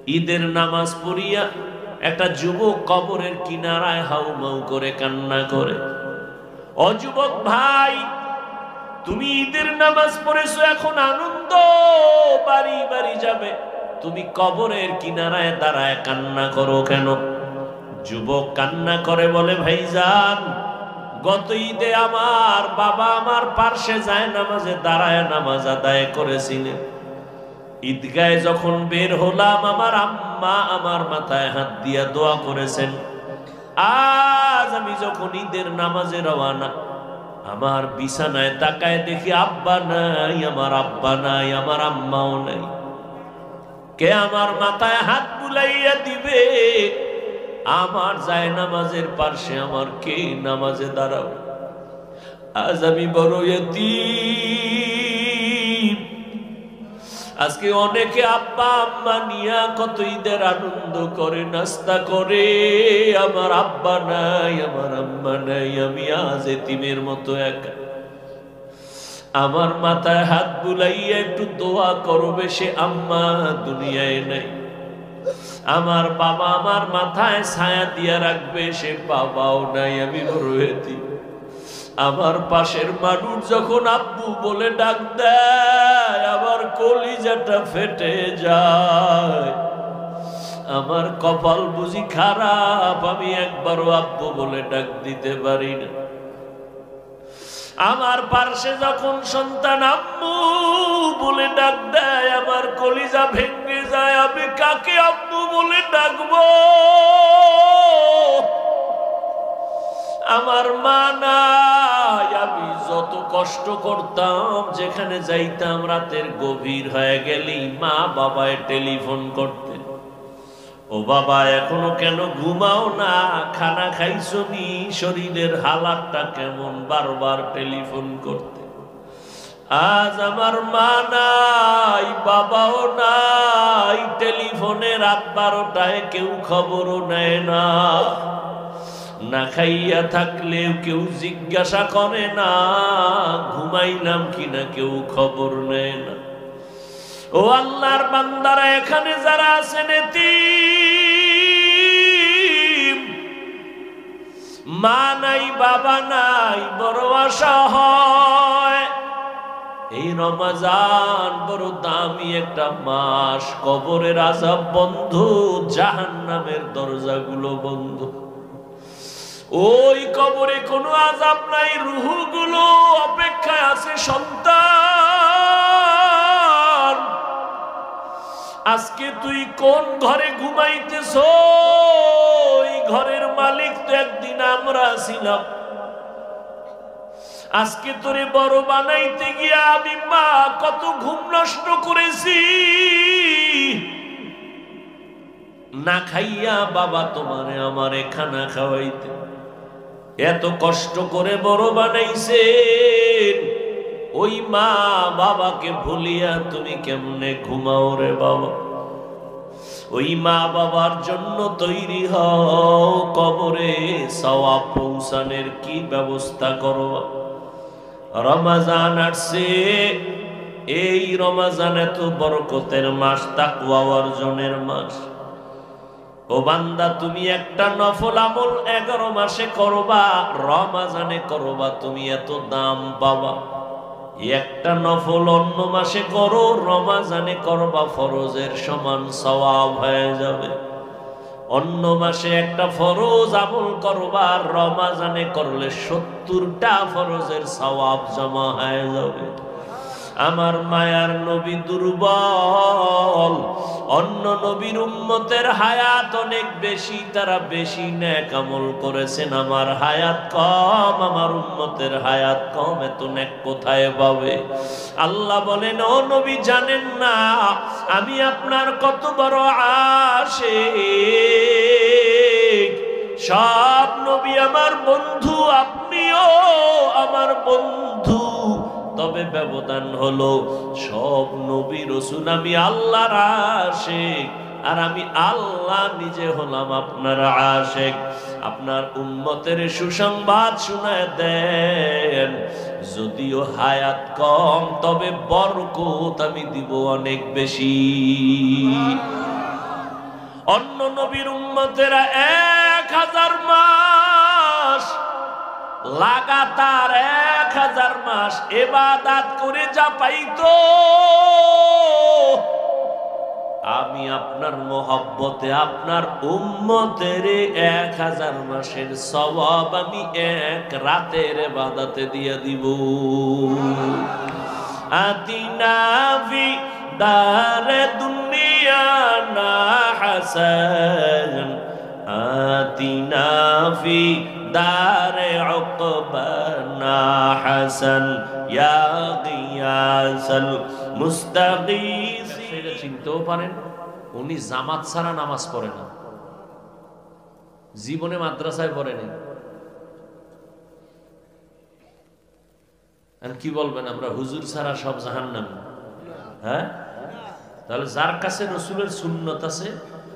ঈদের নামাজ পড়িয়া একটা যুবক কবরের কিনারায় হাউমাউ করে কান্না করে। ও যুবক ভাই, তুমি ঈদের নামাজ পড়েছো, এখন আনন্দ বাড়ি বাড়ি যাবে, তুমি কবরের কিনারায় দাঁড়ায় কান্না করো কেন? যুবক কান্না করে বলে, ভাইজান, গত ঈদে আমার বাবা আমার পার্শ্বে যায় নামাজে দাঁড়ায় নামাজ আদায় করেছিলেন। ঈদগায় যখন বের হলাম, আমার আম্মা আমার মাথায় হাত দিয়া দোয়া করেছেন। আজ আমি যখন ঈদের নামাজে রওয়ানা, আমার বিছানায় তাকায় দেখি আব্বা নাই, আমার আব্বা নাই, আমার আম্মাও নাই। কে আমার মাথায় হাত বুলাইয়া দিবে? আমার যায় নামাজের পার্শ্বে আমার কে নামাজে দাঁড়াও? আজ আমি বড় ইতিম। আজকে অনেকে আব্বা আম্মা নিয়া কত ঈদের আনন্দ করে, নাস্তা করে, আমার আব্বা নাই, আমার আম্মা নাই, আমি আজ এতিমের মতো একা। আমার মাথায় হাত বুলাইয়া একটু দোয়া করবে, সে আম্মা দুনিয়ায় নাই। আমার বাবা আমার মাথায় ছায়া দিয়া রাখবে, সে বাবাও নাই, আমি বড় এতিম। আমার পাশের মানুষ যখন আব্বু বলে ডাক দেয়, আমার কলিজাটা ফেটে যায়। আমার কপাল বুঝি খারাপ, আমি একবারও আব্বু বলে ডাক দিতে পারি না। আমার পাশে যখন সন্তান আম্মু বলে ডাক দেয়, আমার কলিজা ভেঙে যায়। আমি কাকে আম্মু বলে ডাকবো? আমার মা নাই। আমি যত কষ্ট করতাম, যেখানে যাইতাম রাতের গভীর হয়ে গেলেই মা বাবায় টেলিফোন করতেন, ও বাবা এখনো কেন ঘুমাও না, খানা খাইছো নি, শরীরের হালাতটা কেমন, বারবার টেলিফোন করতে। আজ আমার মা নাই, বাবাও নাই, টেলিফোনে রাত 12টায় কেউ খবরও নেয় না। না খাইয়া থাকলেও কেউ জিজ্ঞাসা করে না, ঘুমাইলাম কিনা কেউ খবর নেয় না। ও আল্লাহর বান্দারা, এখানে যারা আছেন এতিম, মা নাই, বাবা নাই, বড় আশা হয়। এই রমজান বড় দামি একটা মাস, কবরের আযাব বন্ধ, জাহান্নামের দরজাগুলো বন্ধ। ওই কবরে কোনো আযাব নাই, রূহগুলো অপেক্ষায় আছে। সন্তান, আজকে তুই কোন ঘরে ঘুমাইতেছ? ওই ঘরের মালিক তো একদিন আমরা ছিলাম। আজকে তোরে বড় বানাইতে গিয়া আমি মা কত ঘুম নষ্ট করেছি। না খাইয়া বাবা তোমারে আমারে খানা খাওয়াইতে এত কষ্ট করে বড় বানাইছেন। ওই মা বাবাকে ভুলিয়া তুমি কেমনে ঘুমাও রে বাবা? ওই মা বাবার জন্য তৈরি হও, কবরে সওয়াব পৌঁছানোর কি ব্যবস্থা করো। রমজান আসছে, এই রমজান এত বরকতের মাস, তাকওয়া অর্জনের মাস। ও বান্দা, তুমি একটা নফল আমল 11 মাসে করবা, রমজানে করবা, তুমি এত দাম পাবা। একটা নফল অন্য মাসে করো, রমজানে করবা, ফরজের সমান সওয়াব হয়ে যাবে। অন্য মাসে একটা ফরজ আমল করবা, রমজানে করলে 70টা ফরজের সওয়াব জমা হয়ে যাবে। আমার মায়ার নবী দুর্বল, অন্য নবীর উম্মতের হায়াত অনেক বেশি, তারা বেশি নেক আমল করেছেন। আমার হায়াত কম, আমার উম্মতের হায়াত কম, এত নেক কোথায় পাবে? আল্লাহ বলেন, ও নবী জানেন না আমি আপনার কত বড় আশিক? সব নবী আমার বন্ধু, আপনিও আমার বন্ধু। তবে ব্যবধান হলো, সব নবী রাসূল আমি আল্লাহর আশিক, আর আমি আল্লাহ নিজে হলাম আপনার আশিক। আপনার উম্মতের সুসংবাদ শুনায় দেন, যদিও হায়াত কম, তবে বরকত আমি দিব অনেক বেশি। অন্য নবীর উম্মতেরা 1000 মাস লাগাতার 1000 মাস ইবাদত করে যা পাইতো, আমি আপনার মোহব্বতে আপনার উম্মতের 1000 মাসের সওয়াব আমি এক রাতের ইবাদতে দিয়ে দিব। আতিনা ফি দারে দুনিয়া না হাসান, আতিনা ফি দারে উকবা না হাসান, ইয়া গিয়াসাল মুস্তাগীস। সেটা চিনতেও পারেন, উনি জামাত ছাড়া নামাজ পড়ে না, জীবনে মাদ্রাসায় পড়েনি। কি বলবেন আমরা হুজুর ছাড়া সব জাহান্নামী? হ্যাঁ, তাহলে যার কাছে রসুলের সুন্নত আছে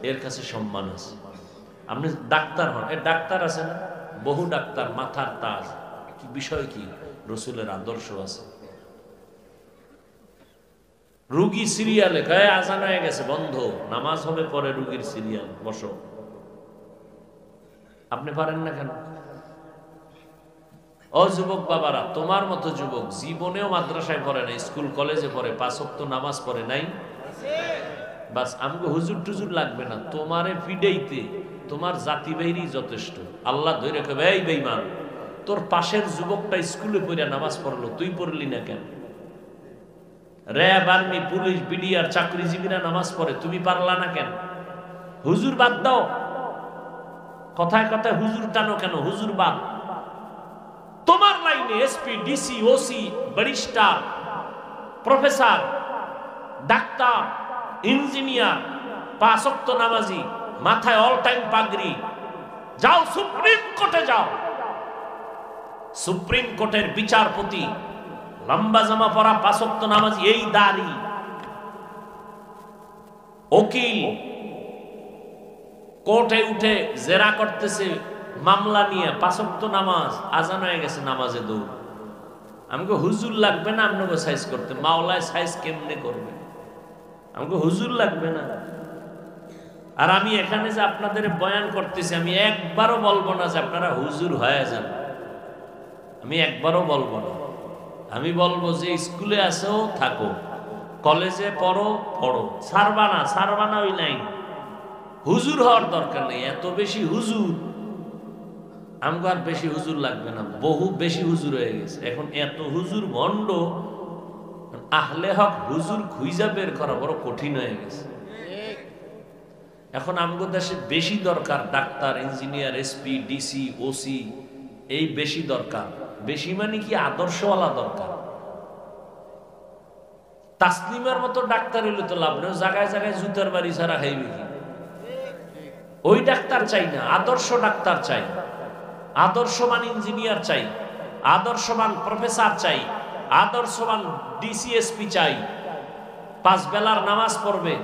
এর কাছে সম্মান আছে। আপনি ডাক্তার হন, এর ডাক্তার আছে না, বহু ডাক্তার, মাথার তাজ, কি বিষয় কি রসুলের আদর্শ আছে। রুগী সিরিয়ালে গায়ে আজান হয়ে গেছে, বন্ধ, নামাজ হবে পরে, রুগীর সিরিয়াল বসো। আপনি পারেন না কেন? ও যুবক বাবারা, তোমার মতো যুবক জীবনেও মাদ্রাসায় পড়ে নাই, স্কুল কলেজে পড়ে, 5 ওয়াক্ত নামাজ পড়ে নাই, বাস আমাকে হুজুর টুজুর লাগবে না, তোমারে পিডাইতে তোমার জাতি বাইরেই যথেষ্ট। আল্লাহ ধরে রাখবে, এই বেঈমান, তোর পাশের যুবকটা স্কুলে পড়ে নামাজ পড়লো, তুই পড়লি না কেন? র্যাব, আর্মি, পুলিশ, বিডিআর চাকরিজীবীরা নামাজ পড়ে, তুমি পারলা না কেন? হুজুর বাদ দাও, কথায় কথায় হুজুর টানো কেন? হুজুর বাদ। তোমার লাইনে SP, DC, OC, barrister, professor, doctor, engineer, 5 ওয়াক্ত নামাজি, মাথায় অল টাইম পাগড়ি, যাও সুপ্রিম কোর্টে যাও, সুপ্রিম কোর্টের বিচারপতি, লম্বা জামা পরা, 5 ওয়াক্ত নামাজি, এই দাড়ি, উকিল, কোর্টে উঠে জেরা করতেছে মামলা নিয়ে, 5 ওয়াক্ত নামাজ, আজান হয়ে গেছে, নামাজে দৌড়। আমাকে হুজুর লাগবে না আপনাকে সাইজ করতে, মাওলায় সাইজ কেমনে করবে? আমাকে হুজুর লাগবে না। আর আমি এখানে যে আপনাদের বয়ান করতেছি, আমি একবারও বলবো না যে আপনারা হুজুর হয়ে যান, আমি একবারও বলবো না। আমি বলবো যে স্কুলে আসো থাকো, কলেজে পড়ো পড়ো, ছাড়বা না ওই লাইন। হুজুর হওয়ার দরকার নেই, এত বেশি হুজুর আমাকে আর বেশি হুজুর লাগবে না, বহু বেশি হুজুর হয়ে গেছে এখন। এত হুজুর ভণ্ড, আহলে হক হুজুর খুঁজা বের করা বড় কঠিন হয়ে গেছে। এখন আমাদের দেশে বেশি দরকার doctor, engineer, SP, DC, OC, এই বেশি দরকার। বেশি মানে কি আদর্শওয়ালা দরকার। তাসলিমের মতো ডাক্তার হইলে তো লাভ নেই, জায়গায় জায়গায় জুতার বাড়ি ছাড়া খাইবে কি? ওই ডাক্তার চাই না, আদর্শ ডাক্তার চাই, আদর্শবান ইঞ্জিনিয়ার চাই, আদর্শবান প্রফেসর চাই, আদর্শবান ডিসিএসপি চাই, 5 বেলার নামাজ পড়বে,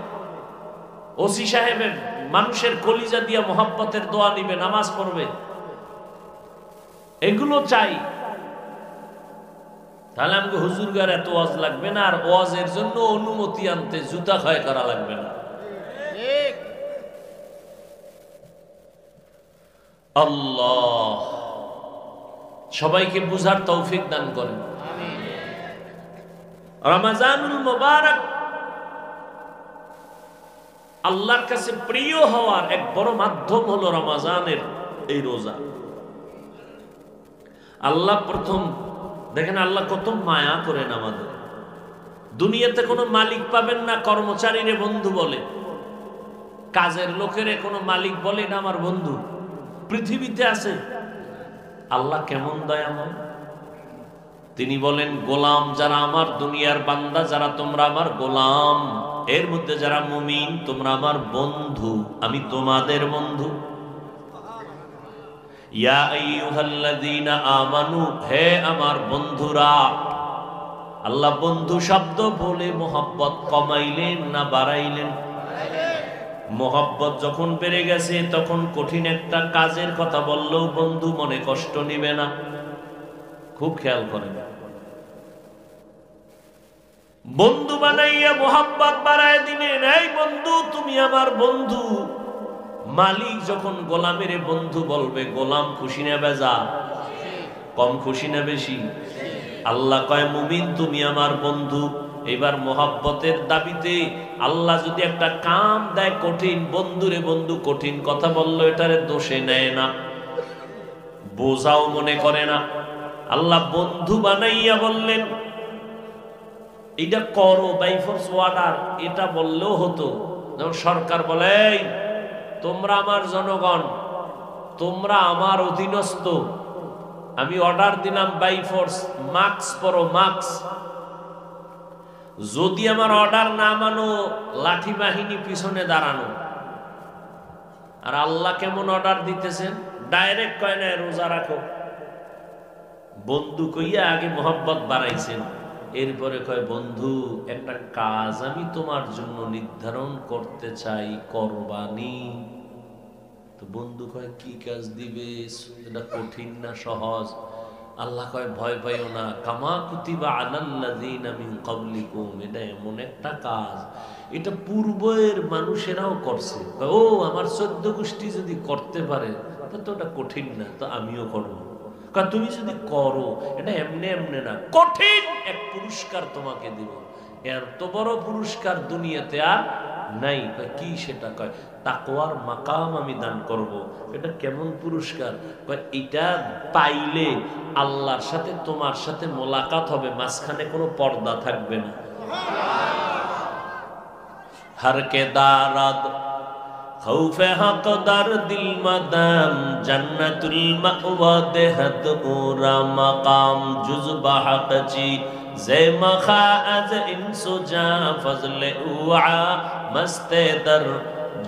ওসি সাহেবের মানুষের কলিজা দিয়া মোহাব্বতের দোয়া নিবে, নামাজ পড়বে, এগুলো চাই। তাহলে আমাকে হুজুরগার এত ওয়াজ লাগবে না, আর ওয়াজের জন্য অনুমতি আনতে জুতা ক্ষয় করা লাগবে না। আল্লাহ সবাইকে বুঝার তৌফিক দান করেন। রমজানুল মুবারক আল্লাহর কাছে প্রিয় হওয়ার এক বড় মাধ্যম হলো রমজানের এই রোজা। আল্লাহ প্রথম দেখেন, আল্লাহ কত মায়া করেন আমাদের। দুনিয়াতে কোনো মালিক পাবেন না কর্মচারীরে বন্ধু বলে, কাজের লোকেরে কোনো মালিক বলে না আমার বন্ধু। পৃথিবীতে আছে আল্লাহ কেমন দয়াময়। তিনি বলেন, গোলাম যারা আমার, দুনিয়ার বান্দা যারা তোমরা আমার গোলাম, এর মধ্যে যারা মুমিন তোমরা আমার বন্ধু, আমি তোমাদের বন্ধু। ইয়া আইয়ুহাল্লাযীনা আমানু, হে আমার বন্ধুরা। আল্লাহ বন্ধু শব্দ বলে মোহাব্বত কমাইলেন না বাড়াইলেন? মোহাব্বত যখন বেড়ে গেছে তখন কঠিন একটা কাজের কথা বললেও বন্ধু মনে কষ্ট নিবে না। খুব খেয়াল করেন, বন্ধু বানাইয়া মোহাব্বত বাড়ায় দিলেন, এই বন্ধু তুমি আমার বন্ধু, মালিক যখন গোলামের বন্ধু বলবে, গোলাম খুশি না বেজার? কম খুশি না বেশি? আল্লাহ কয় মুমিন তুমি আমার বন্ধু। এবার মোহাব্বতের দাবিতে আল্লাহ যদি একটা কাম দেয় কঠিন, বন্ধুরে বন্ধু কঠিন কথা বললো, এটারে দোষে নেয় না, বোঝাও মনে করে না। আল্লাহ বন্ধু বানাইয়া বললেন এটা করো, বাই ফোর্স অর্ডার, এটা বললেও হতো। যেমন সরকার বলে তোমরা আমার জনগণ, তোমরা আমার অধীনস্থ, আমি অর্ডার দিলাম বাই ফোর্স, মাস্ক পরো, মাস্ক। যদি আমার অর্ডার না মানো, লাঠি বাহিনী পিছনে দাঁড়ানো। আর আল্লাহ কেমন অর্ডার দিতেছেন? ডাইরেক্ট কয় না রোজা রাখো, বন্ধু কইয়া আগে মোহাব্বত বাড়াইছেন, এরপরে কয় বন্ধু একটা কাজ আমি তোমার জন্য নির্ধারণ করতে চাই, করবানি। তো বন্ধু কয় কি কাজ দিবে? এটা কঠিন না সহজ? আল্লাহ কয় ভয় পাইও না, কামা কুতিবা আলাল্লাযিনা মিন ক্বাবলিকুম, এটা এমন একটা কাজ এটা পূর্বের মানুষেরাও করছে। ও আমার 14 গোষ্ঠী যদি করতে পারে তো ওটা কঠিন না, তো আমিও করবো। তুমি যদি করো এটা এমনি এমনি না, কঠিন এক পুরস্কার তোমাকে দিব, এর তো বড় পুরস্কার দুনিয়াতে আর নাই। কি সেটা? কয় তাকওয়ার মাকাম আমি দান করব। এটা কেমন পুরস্কার? কয় এটা পাইলে আল্লাহর সাথে তোমার সাথে মোলাকাত হবে, মাঝখানে কোনো পর্দা থাকবে না। हर के दारद खौफे हक दर दिल मदम जन्नतुल मअवा देहत पूरा मकाम जुज़ बहक ची जे मखा अज इंसु जा फजले उआ मस्ते दर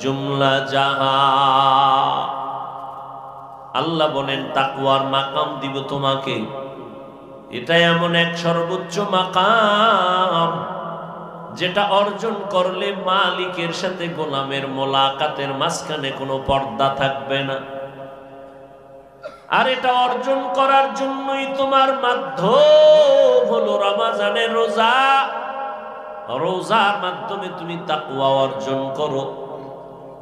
जुमला जहा। আল্লাহ বলেন তাকওয়ার মাকাম দিব তোমাকে। এটা এমন এক সর্বোচ্চ মাকাম যেটা অর্জন করলে মালিকের সাথে গোলামের মোলাকাতের মাঝখানে কোনো পর্দা থাকবে না। আর এটা অর্জন করার জন্যই তোমার মাধ্যম হলো রমজানের রোজা। রোজার মাধ্যমে তুমি তাকওয়া অর্জন করো।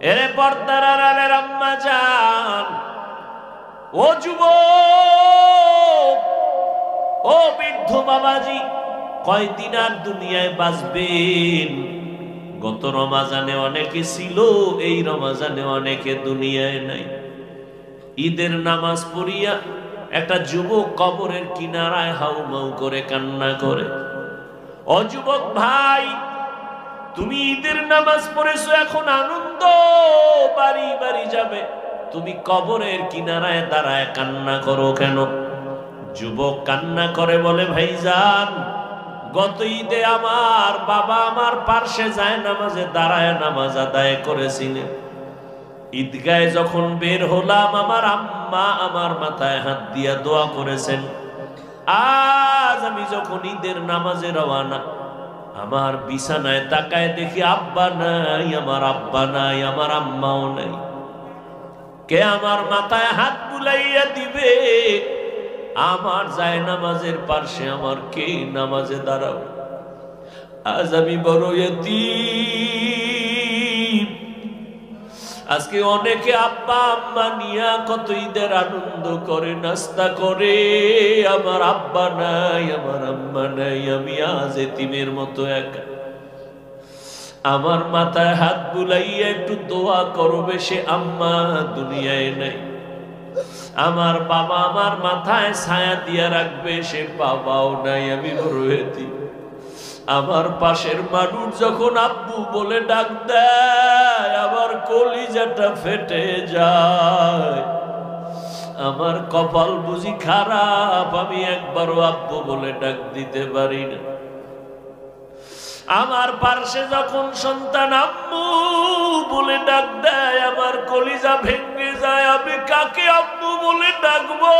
এরে পর্দার আড়ালের আম্মা জান, ও যুবক, ও বৃদ্ধ বাবাজি, কয়দিন আর দুনিয়ায় বাঁচবেন? গত রমজানে অনেকে ছিল, এই রমজানে অনেকে দুনিয়ায় নাই। ঈদের নামাজ পড়িয়া একটা যুবক কবরের কিনারায় হাউমাউ করে কান্না করে। ও যুবক ভাই, তুমি ঈদের নামাজ পড়েছো, এখন আনন্দ বাড়ি বাড়ি যাবে, তুমি কবরের কিনারায় দাঁড়ায় কান্না করো কেন? যুবক কান্না করে বলে ভাইজান, গত ঈদে আমার বাবা আমার পার্শ্বে যায় নামাজে দাঁড়ায় নামাজ আদায় করেছিলেন। ঈদগায় যখন বের হলাম, আমার আম্মা আমার মাথায় হাত দিয়া দোয়া করেছেন। আজ আমি যখন ঈদের নামাজে রওয়ানা, আমার বিছানায় তাকায় দেখি আব্বা নাই, আমার আব্বা নাই, আমার আম্মাও নাই। কে আমার মাথায় হাত বুলাইয়া দিবে? আমার যায় নামাজের পার্শ্বে আমার কে নামাজে দাঁড়াও? আজ আমি বড় ইতিম। আজকে অনেকে আব্বা আম্মা নিয়া কত ঈদের আনন্দ করে, নাস্তা করে, আমার আব্বা নাই, আমার আম্মা নাই, আমি আজ এতিমের মতো একা। আমার মাথায় হাত বুলাইয়া একটু দোয়া করবে, সে আম্মা দুনিয়ায় নাই। আমার বাবা আমার মাথায় ছায়া দিয়া রাখবে, সে বাবাও নাই, আমি বড় এতিম। আমার পাশের মানুষ যখন আব্বু বলে ডাক দেয়, আমার কলিজাটা ফেটে যায়। আমার কপাল বুঝি খারাপ, আমি একবারও আব্বু বলে ডাক দিতে পারি না। আমার পার্শ্বে যখন সন্তান আম্মু বলে ডাক দেয়, আমার কলিজা ভেঙে যায়। আমি কাকে আম্মু বলে ডাকবো?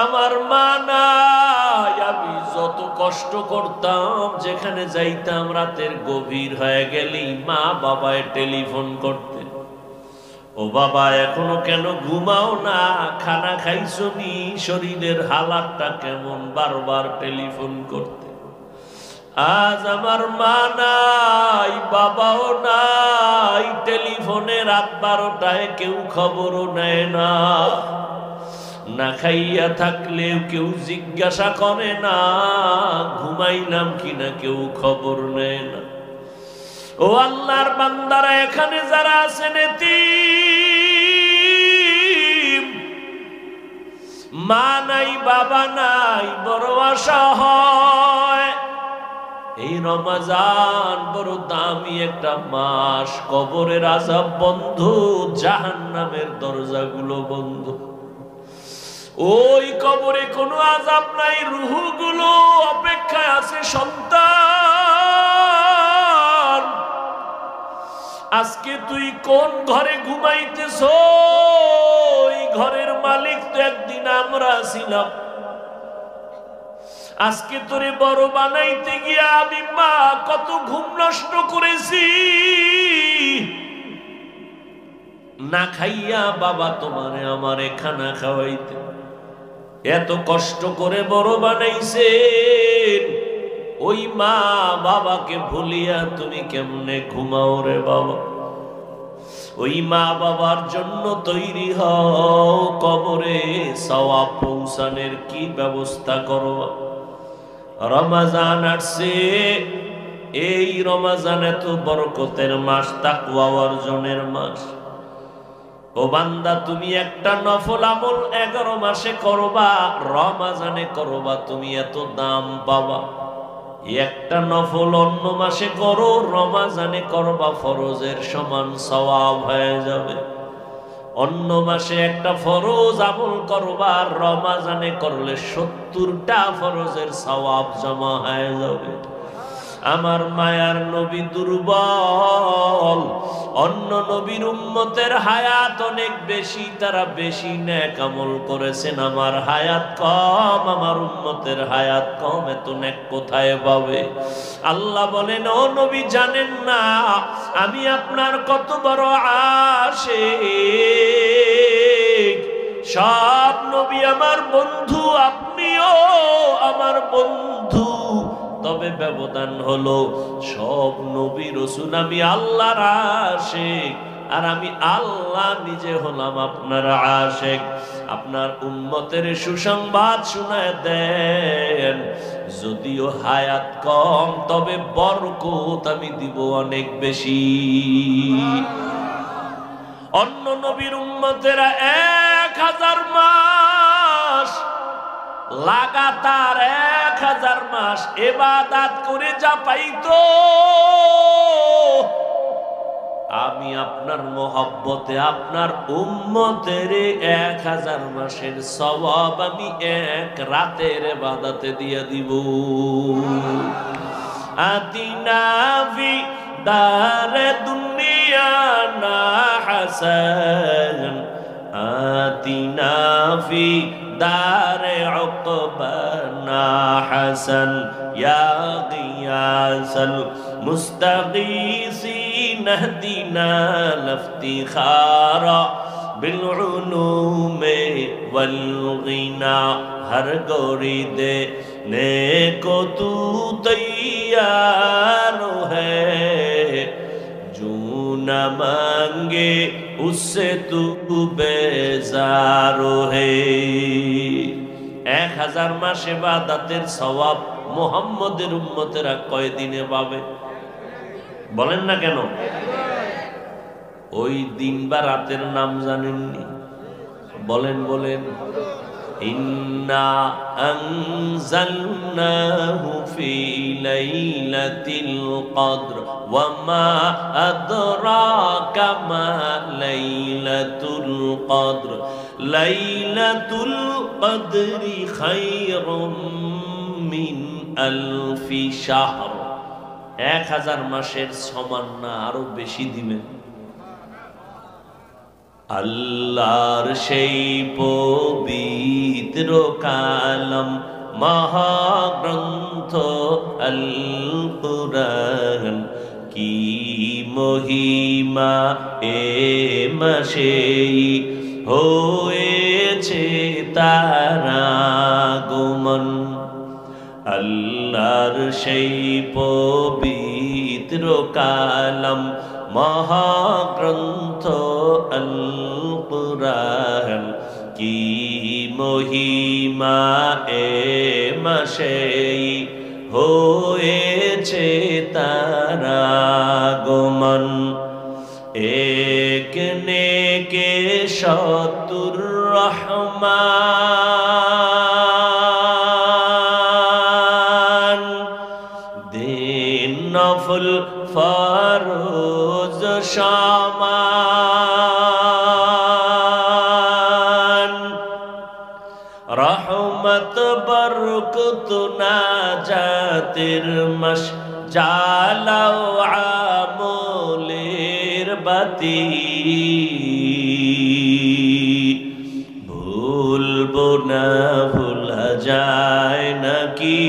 আমার মা নাই। আমি যত কষ্ট করতাম, যেখানে যাইতাম রাতের গভীর হয়ে গেলেই মা বাবায় টেলিফোন করতেন, ও বাবা এখনো কেন ঘুমাও না, খানা খাইছো নি, শরীরের হালাতটা কেমন, বারবার টেলিফোন করতে। আজ আমার মা নাই, বাবাও নাই, টেলিফোনে রাত 12টায় কেউ খবরও নেয় না, না খাইয়া থাকলেও কেউ জিজ্ঞাসা করে না, ঘুমাইলাম কিনা কেউ খবর নেয় না। ও আল্লাহর বান্দারা, এখানে যারা আছেন এতিম, মা নাই বাবা নাই, বড় আশা হয় এই রমজান বড় দামি একটা মাস, কবরের আযাব বন্ধ, জাহান্নামের দরজাগুলো বন্ধ। ওই কবরে কোনো আযাব নাই, রূহগুলো অপেক্ষায় আছে সন্তান। আজকে তুই কোন ঘরে ঘুমাইতেছ? ওই ঘরের মালিক তো একদিন আমরা ছিলাম। আজকে তোরে বড় বানাইতে গিয়া আমি মা কত ঘুম নষ্ট করেছি। না খাইয়া বাবা তোমারে আমারে খানা খাওয়াইতে এত কষ্ট করে বড় বানাইছেন, ওই মা বাবাকে ভুলিয়া তুমি কেমনে ঘুমাও রে বাবা? ওই মা বাবার জন্য তৈরি হও, কবরে সওয়াব পৌঁছানোর কি ব্যবস্থা করো। রমজান আসছে, এই রমজান এত বরকতের মাস, তাকওয়া অর্জনের মাস। ও বান্দা, তুমি একটা নফল আমল 11 মাসে করবা, রমজানে করবা, তুমি এত দাম পাবা। একটা নফল অন্য মাসে করো, রমজানে করবা, ফরজের সমান সওয়াব হয়ে যাবে। অন্য মাসে একটা ফরজ আমল করবা, রমজানে করলে 70টা ফরজের সওয়াব জমা হয়ে যাবে। আমার মায়ার নবী দুর্বল, অন্য নবীর উম্মতের হায়াত অনেক বেশি, তারা বেশি নেক আমল করেছেন। আমার হায়াত কম, আমার উম্মতের হায়াত কম, এত নেক কোথায় পাবে? আল্লাহ বলেন, ও নবী জানেন না আমি আপনার কত বড় আশিক? সব নবী আমার বন্ধু, আপনিও আমার বন্ধু, তবে ব্যবধান হলো সব নবী রাসূল আমি আল্লাহর আশিক, আর আমি আল্লাহ নিজে হলাম আপনার আশিক। আপনার উম্মতের সুসংবাদ শোনায় দেন, যদিও হায়াত কম, তবে বরকত আমি দিব অনেক বেশি। অন্য নবীর উম্মতেরা 1000 মাস লাগাতার 1000 মাস ইবাদত করে যা পাইতো, আমি আপনার মোহাব্বতে আপনার উম্মতের 1000 মাসের সওয়াব আমি এক রাতের ইবাদতে দিয়ে দিব। আতিনা ফি দারে দুনিয়া না হাসান, আতিনা ফি দারে উকবানা হাসান, ইয়া গিয়াসাল মুস্তাগীসিন ইহদিনা লিফতিখারা বিল উলুমে ওয়াল গিনা। हर गोरी देने को तू तैयार है, जो न मांगे उससे तू बेजार है। 1000 মাস ইবাদতের সওয়াব মুহাম্মদের উম্মতেরা কয় দিনে পাবে? বলেন না কেন? ওই দিন বা রাতের নাম জানেননি? বলেন বলেন। ইন্না আনজালনাহু ফি লাইলাতিল কদর ওয়া মা আদরাকা মা লাইলাতুল কদর, লাইলাতুল কদরি খায়রুম মিন আলফি শাহর। 1000 মাসের সমান না, আরো বেশি দিবেন। আল্লাহর সেই পবিত্র কালাম মহাগ্রন্থ আল কুরআন, কি মহিমা এ মাসে হয়েছে তার আগমন। আল্লাহর সেই পবিত্র কালাম মহাগ্রন্থ আল কুরআন কি মহিমা এ মাসেই হয়েছে তারা আগমন এক নেকে শতুর রহমান দিন নফল ফরজ সমান রহমত বরকত নাজাতের মাস জালাও আমলের বাতি ভুলবো না ভোলা যায় নাকি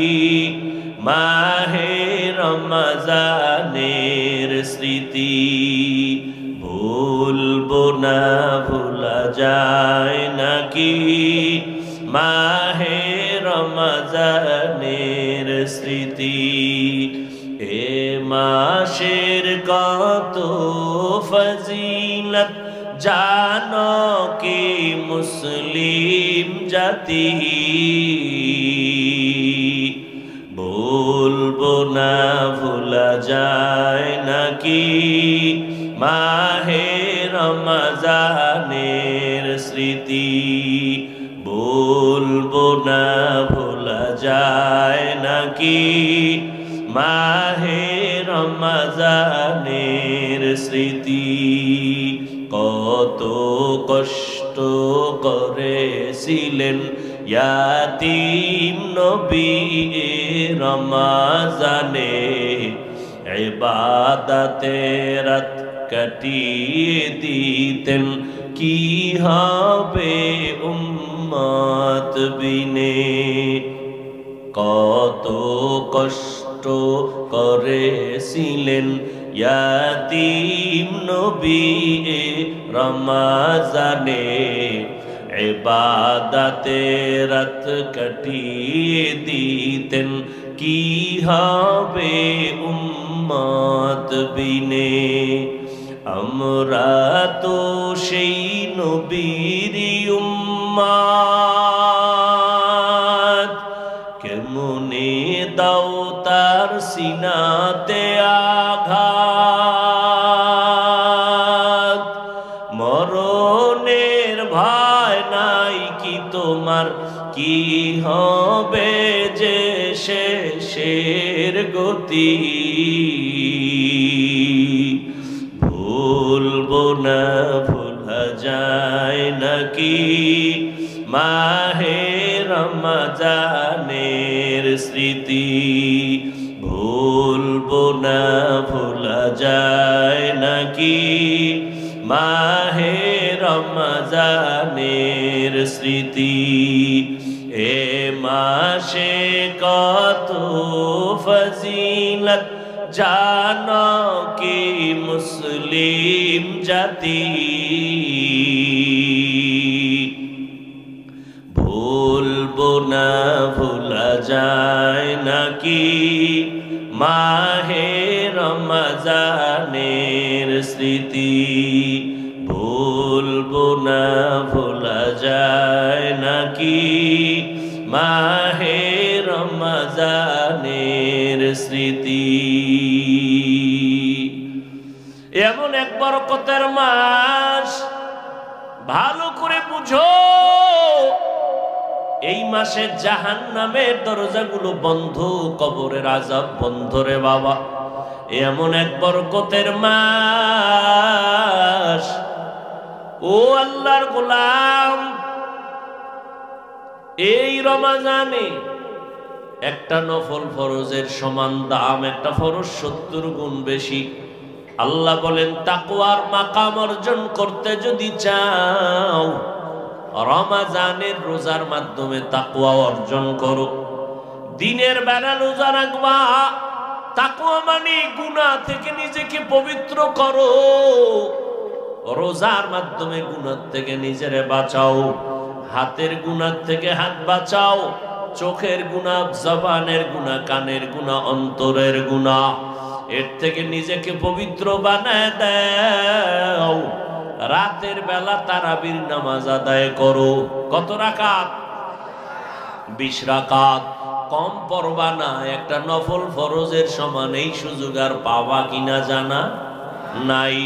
মাহে রমজানের স্মৃতি ভুলবো না ভোলা যায় নাকি মাহে রমজানের স্মৃতি এ মাসের কত ফজিলত জানো কি মুসলিম জাতি ভুলবো না ভোলা যায় নাকি মাহে রমজানের স্মৃতি ভুলবো না ভোলা যায় নাকি মাহে রমজানের স্মৃতি কত কষ্ট করেছিলেন ইয়াতীম নবী রমজানে ইবাদতে রাত কাটিয়ে দিতেন কি হবে উম্মত বিনে কত কষ্ট করেছিলেন ইয়াতীম নবী রমজানে ইবাদতে রাত কাটিয়ে দিতেন কি হবে উম্মত বিনে আমরা তো সেই নবীর উম্মত কেমনে দাও তার সিনাতে আঘাত মরণের ভয় নাই কি তোমার কি হবে যে শেষের গতি ভুলবো না ভোলা যায় নাকি মাহে রমজানের স্মৃতি ভুলবো না ভোলা যায় নাকি মাহে রমজানের স্মৃতি এ মাসে কত ফজিলত জানো কি মুসলিম জাতি ভুলবো না ভোলা যায় নাকি মাহে রমজানের স্মৃতি ভুলবো না ভোলা যায় নাকি মাহে রমজানের স্মৃতি এমন এক বরকতের মাস ভালো করে বুঝো এই মাসে জাহান্নামের দরজাগুলো বন্ধ কবরের আযাব বন্ধ রে বাবা এমন এক বরকতের মাস ও আল্লাহর গোলাম এই রমজানে একটা নফল ফরজের সমান দাম একটা ফরজ 70 গুণ বেশি আল্লাহ বলেন তাকওয়ার মাকাম অর্জন করতে যদি চাও রমজানের রোজার মাধ্যমে তাকওয়া অর্জন করো দিনের বেলা রোজা রাখবা তাকওয়া মানে গুনাহ থেকে নিজেকে পবিত্র করো রোজার মাধ্যমে গুনাহ থেকে নিজেরে বাঁচাও হাতের গুনাহ থেকে হাত বাঁচাও চোখের গুনাহ জবানের গুনাহ কানের গুনাহ অন্তরের গুনাহ এর থেকে নিজেকে পবিত্র বানায় দাও। রাতের বেলা তারাবির নামাজ আদায় করো। কত রাকাত? 20 রাকাত। কম পড়বা না, একটা নফল ফরজের সমান এই সুযোগ আর পাবা কিনা জানা নাই।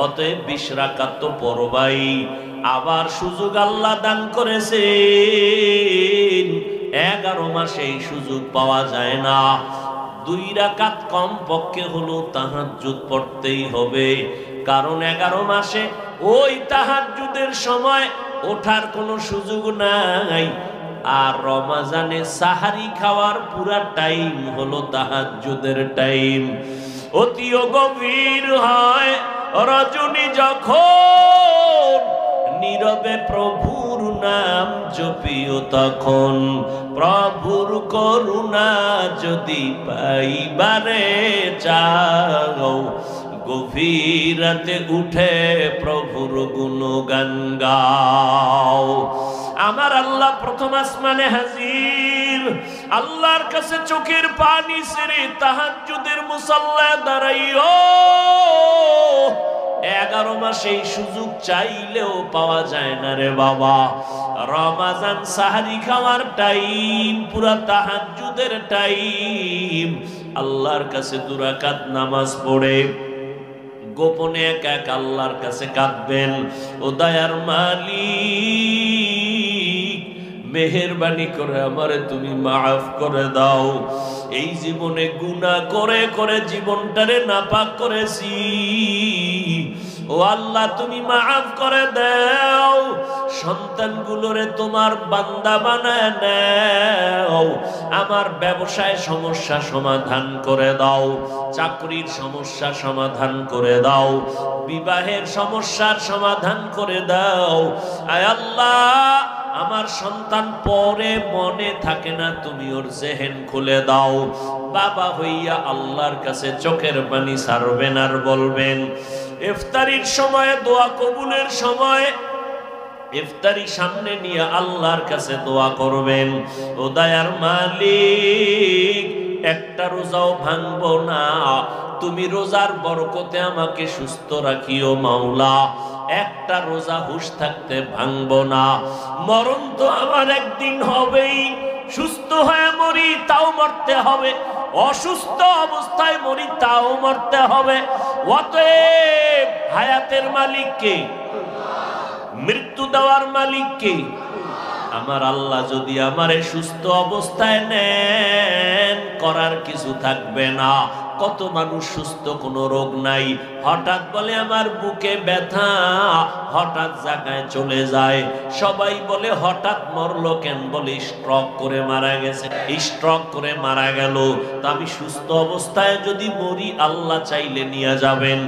অতএব 20 রাকাত তো পড়বাই। আবার সুযোগ আল্লাহ দান করেছেন, 11 মাসে এই সুযোগ পাওয়া যায় না। 2 রাকাত কম পক্ষে হলো তাহাজ্জুদ পড়তেই হবে, কারণ 11 মাসে ওই তাহাজ্জুদের সময় ওঠার কোনো সুযোগ নাই। আর রমজানে সাহারি খাওয়ার পুরা টাইম হলো তাহাজ্জুদের টাইম। অতিও গভীর হয় রজনী যখন, নীরবে প্রভুর নাম জপিও তখন। প্রভুর করুণা যদি পাইবারে চাও, গভীর রাতে উঠে প্রভুর গুণগান গাও। আমার আল্লাহ প্রথম আসমানে হাজির, আল্লাহর কাছে চোখের পানি ছেড়ে তাহাজ্জুদের মুসাল্লায় দাঁড়াইও। 11 মাসে এই সুযোগ চাইলেও পাওয়া যায় না রে বাবা। রমজান সাহারি খাওয়ার টাইম, পুরা তাহাজ্জুদের টাইম। আল্লাহর কাছে 2 রাকাত নামাজ পড়ে গোপনে একা একা আল্লাহর কাছে কাঁদবেন, ও দয়ার মালিক, মেহেরবানি করে আমারে তুমি মাফ করে দাও। এই জীবনে গুনাহ করে করে জীবনটারে নাপাক করেছি, ও আল্লাহ তুমি মাফ করে দাও। সন্তানগুলোরে তোমার বান্দা বানায় নাও। আমার ব্যবসায় সমস্যা সমাধান করে দাও, চাকরির সমস্যা সমাধান করে দাও, বিবাহের সমস্যার সমাধান করে দাও। আয় আল্লাহ, আমার সন্তান পরে মনে থাকে না, তুমি ওর জেহেন খুলে দাও। বাবা হইয়া আল্লাহর কাছে চোখের পানি ছাড়বেন আর বলবেন, ইফতারির সময় দোয়া কবুলের সময় ইফতারি সামনে নিয়ে আল্লাহর কাছে দোয়া করবেন, ও দয়ার মালিক, একটা রোজাও ভাঙবো না। তুমি রোজার বরকতে আমাকে সুস্থ রাখিও মাওলা। একটা রোজা হুঁশ থাকতে ভাঙবো না। মরণ তো আমার একদিন হবেই। সুস্থ হয়ে মরি তাও মরতে হবে, অসুস্থ অবস্থায় মরি তাও মরতে হবে। অতএব হায়াতের মালিক কে? মৃত্যু দেওয়ার মালিক কে? আমার আল্লাহ যদি আমারে সুস্থ অবস্থায় নেন, করার কিছু থাকবে না। কত মানুষ সুস্থ, কোনো রোগ নাই, হঠাৎ বলে আমার বুকে ব্যথা, হঠাৎ জায়গায় চলে যায়। সবাই বলে হঠাৎ মরলো কেন? বলে স্ট্রোক করে মারা গেছে। স্ট্রোক করে মারা গেল। তা আমি সুস্থ অবস্থায় যদি মরি, আল্লাহ চাইলে নিয়ে যাবেন।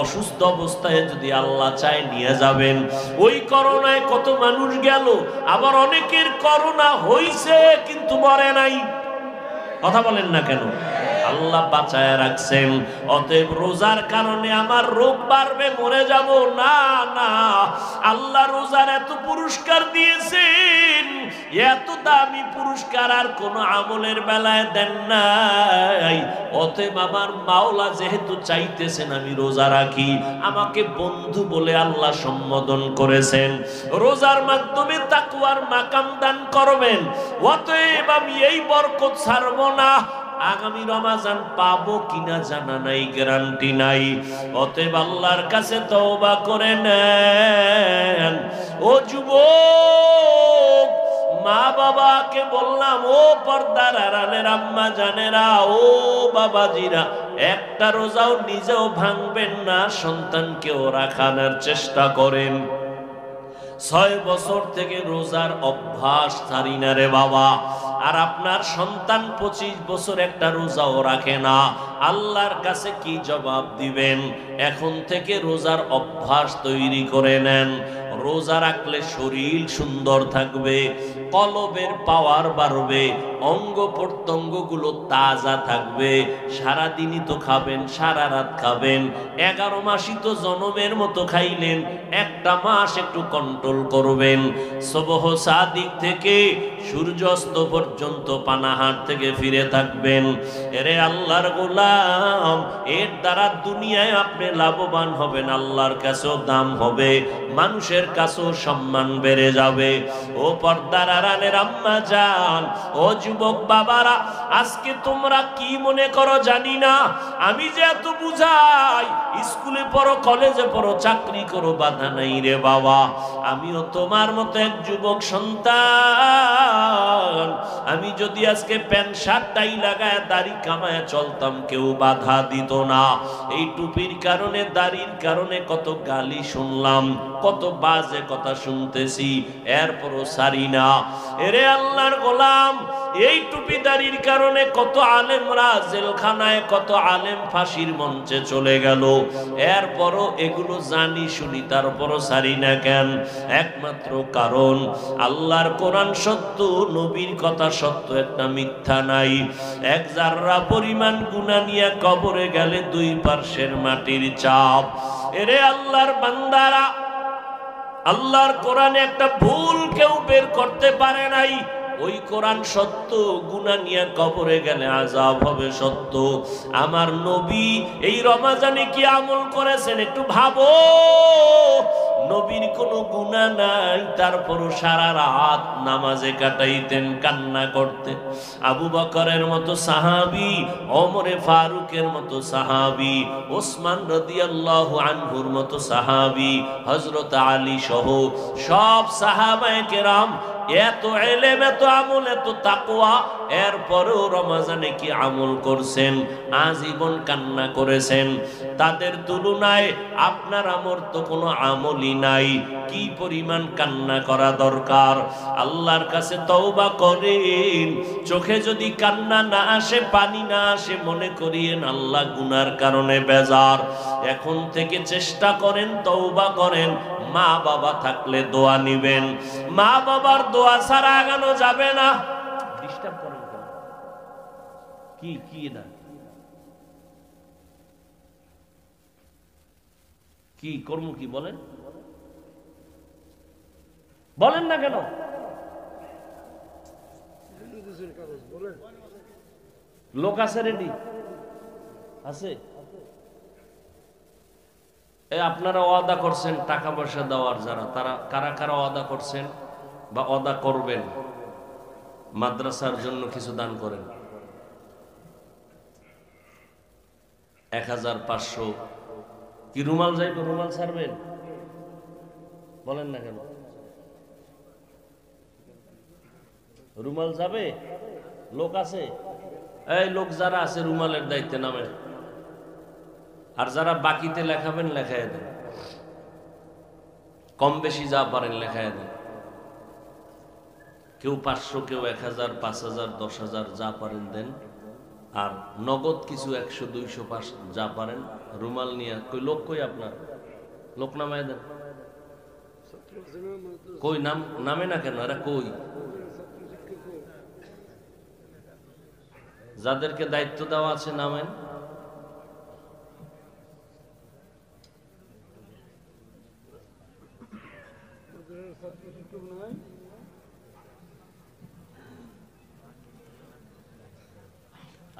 অসুস্থ অবস্থায় যদি আল্লাহ চায় নিয়ে যাবেন। ওই করোনায় কত মানুষ গেল, আবার অনেকের করোনা হইছে কিন্তু মরে নাই। কথা বলেন না কেন? আল্লাহ বাঁচায় রাখছেন। অতএব রোজার কারণে আমার রোগ বাড়বে, মরে যাব না, না। আল্লাহ রোজার এত পুরস্কার দিয়েছেন, এত দামি পুরস্কার আর কোন আমলের বেলায় দেন নাই। অতএব আমার মাওলা যেহেতু চাইতেছেন আমি রোজা রাখি, আমাকে বন্ধু বলে আল্লাহ সম্বোধন করেছেন। রোজার মাধ্যমে তাকওয়ার মাকাম দান করবেন। অতএব আমি এই বরকত ছাড়ব না। আগামী রমজান পাবো কিনা জানা নাই, গ্যারান্টি নাই। অতএব আল্লাহর কাছে তওবা করে নেন। ও যুবক, মা বাবাকে বললাম, ও পর্দার আড়ালের আম্মা জানেরা, ও বাবাজিরা, একটা রোজাও নিজেও ভাঙবেন না, সন্তানকেও রাখানোর চেষ্টা করেন। 6 বছর থেকে রোজার অভ্যাস ছাড়ি না রে বাবা। আর আপনার সন্তান 25 বছর একটা রোজাও রাখে না, আল্লাহর কাছে কি জবাব দিবেন? এখন থেকে রোজার অভ্যাস তৈরি করে নেন। রোজা রাখলে শরীর সুন্দর থাকবে, কলবের পাওয়ার বাড়বে, অঙ্গ প্রত্যঙ্গগুলো তাজা থাকবে। সারাদিনই তো খাবেন, সারা রাত খাবেন। 11 মাসই তো জনমের মতো খাইলেন, একটা মাস একটু কন্ট্রোল করবেন। সুবহ সাদিক থেকে সূর্যাস্ত পর্যন্ত পানাহার থেকে ফিরে থাকবেন। এরে আল্লাহর গোলাম, বললাম এর দ্বারা দুনিয়ায় আপনি লাভবান হবেন, আল্লাহর কাছেও দাম হবে, মানুষের কাছেও সম্মান বেড়ে যাবে। ও পর্দার আড়ালের আম্মা জান, ও যুবক বাবারা, আজকে তোমরা কি মনে করো জানি না, আমি যে এত বুঝাই, স্কুলে পড়ো, কলেজে পড়ো, চাকরি করো, বাধা নাই রে বাবা। আমিও তোমার মতো এক যুবক সন্তান, আমি যদি আজকে প্যান্ট শার্ট টাই লাগায় দাড়ি কামায় চলতাম, কেউ বাধা দিত না। এই টুপির কারণে, দাড়ির কারণে কত গালি শুনলাম, কত বাজে কথা শুনতেছি, এরপরও সারি না। এরে আল্লাহর গোলাম, এই টুপি দাড়ির কারণে কত আলেমরা জেলখানায়, কত আলেম ফাঁসির মঞ্চে চলে গেল, এরপরও এগুলো জানি শুনি, তারপরও সারি না কেন? একমাত্র কারণ আল্লাহর কোরআন সত্য, নবীর কথা সত্য, একটা মিথ্যা নাই। এক জাররা পরিমাণ গুনাহ নিয়ে কবরে গেলে দুই পার্শ্বের মাটির চাপ। এরে আল্লাহর বান্দারা, আল্লাহর কোরআনে একটা ভুল কেউ বের করতে পারে নাই। ওই কোরআন সত্য, গুনাহ নিয়ে কবরে গেলে আযাব হবে সত্য। আমার নবী এই রমজানে কি আমল করেছেন একটু ভাবো। নবীর কোনো গুনাহ নাই, তারপরও সারা রাত নামাজে কাটাইতেন, কান্না করতেন। আবু বকরের মতো সাহাবী, ওমরে ফারুকের মতো সাহাবী, ওসমান রাদিয়াল্লাহু আনহুর মতো সাহাবী, হযরত আলী সহ সব সাহাবায়ে কেরাম এত ইলম, এত আমল, এত তাকওয়া, এরপরেও রমজানে কি আমল করছেন? আজীবন কান্না করেছেন। তাদের তুলনায় আপনার আমল তো কোনো আমলই নাই। কি পরিমাণ কান্না করা দরকার! আল্লাহর কাছে তওবা করেন। চোখে যদি কান্না না আসে, পানি না আসে, মনে করিয়েন আল্লাহ গুনার কারণে বেজার। এখন থেকে চেষ্টা করেন, তওবা করেন। মা বাবা থাকলে দোয়া নিবেন, মা বাবার দোয়া ছাড়া আগানো যাবে না। ডিস্টার্ব করেন কেন? কি কি না কি কর্ম, কি বলেন, বলেন না কেন? লোক আছে রেডি আছে? আপনারা ওয়াদা করছেন টাকা পয়সা দেওয়ার, যারা তারা কারা কারা ওয়াদা করছেন বা ওয়াদা করবেন মাদ্রাসার জন্য কিছু দান করেন? 1500 কি রুমাল যাইবে? রুমাল ছাড়বেন? বলেন না কেন? রুমাল যাবে? লোক আছে? এই লোক যারা আছে রুমালের দায়িত্বে নামেন, আর যারা বাকিতে লেখাবেন লেখায় দেন, কম বেশি যা পারেন লেখায় দেন। কেউ 500, কেউ 1000, 5000, 10000 যা পারেন দেন। আর নগদ কিছু 100, 200, 500 যা পারেন। রুমাল নিয়ে কই লোক, কই আপনার লোক নামায় দেন। কই নাম নামে না কেন? এরা কই? যাদেরকে দায়িত্ব দেওয়া আছে নামেন।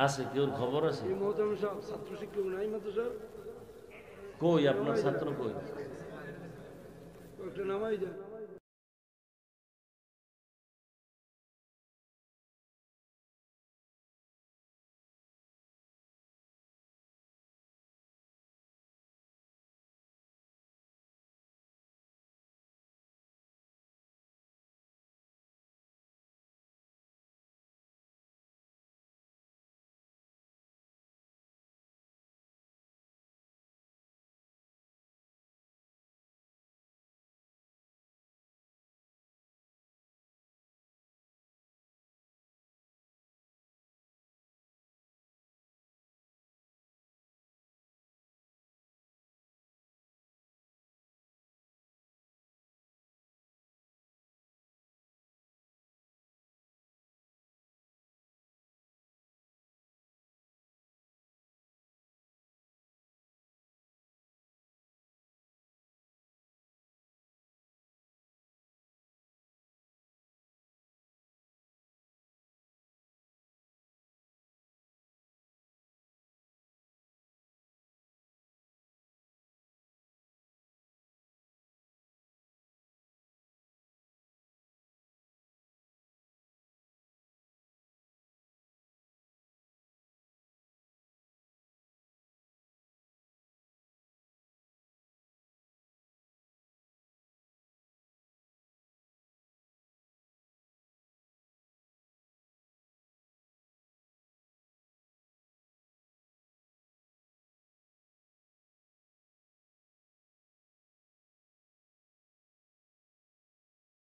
আছে কেউ খবর আছে? কই আপনার ছাত্র কই?